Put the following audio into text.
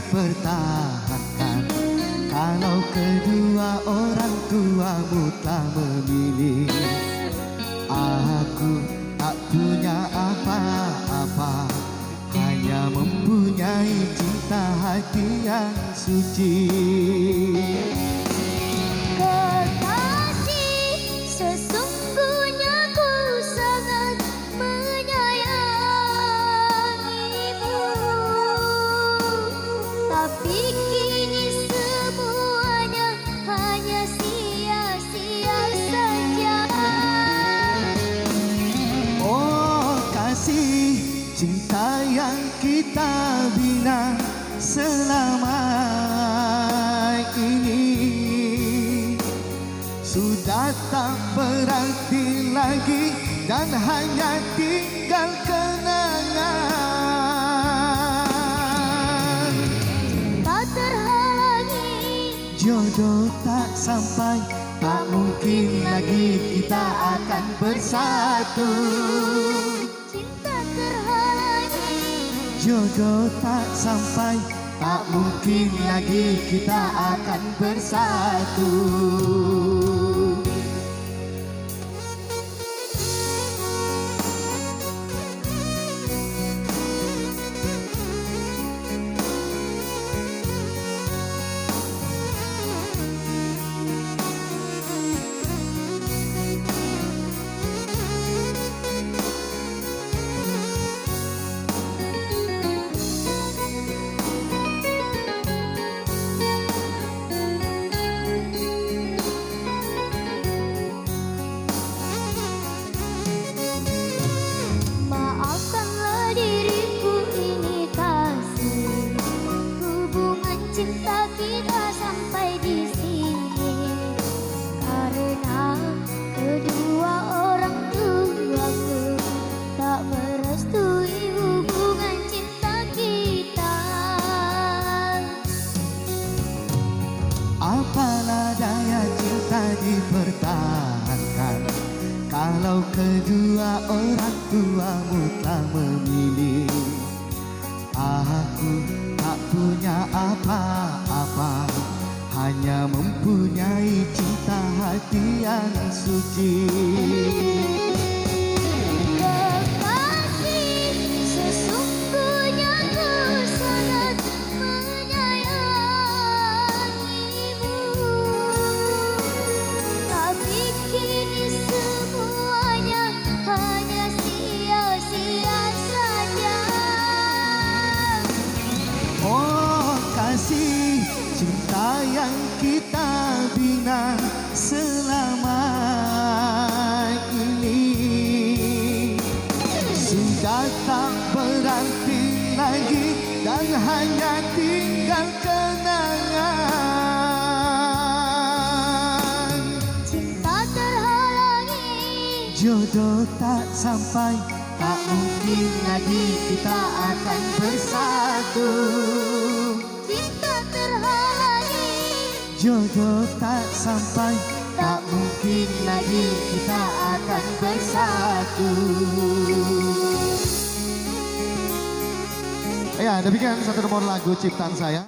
dipertahankan kalau kedua orang tuamu tak memilih. Aku tak punya apa-apa, hanya mempunyai cinta hati yang suci. Kekasih, sesungguhnya ku sangat menyayangimu, tapi kini semuanya hanya sia-sia saja. Oh kasih, cinta yang kita bina selama ini sudah tak berarti lagi dan hanya tinggal kenangan. Tak terhalangi, Jodoh tak sampai, tak mungkin lagi kita akan bersatu. cinta terhalangi, Jodoh tak sampai, tak mungkin lagi kita akan bersatu. maafkanlah diriku ini kasih, hubungan cinta kita sampai di sini karena kedua orang tuaku tak merestui hubungan cinta kita. Apalah daya cinta dipertahankan kalau kedua orang tuamu tak memilih. Aku tak punya apa-apa, hanya mempunyai cinta hati yang suci. Kekasih, sesungguhnya ku sangat menyayangimu, tapi kini semuanya hanya sia-sia saja. Oh kasih, cinta yang kita bina selama ini sudah tak berarti lagi dan hanya tinggal kenangan. Cinta terhalangi, Jodoh tak sampai, tak mungkin lagi kita akan bersatu. cinta terhalangi, Jodoh tak sampai, tak mungkin lagi kita akan bersatu. Ya, demikian satu nomor lagu ciptaan saya.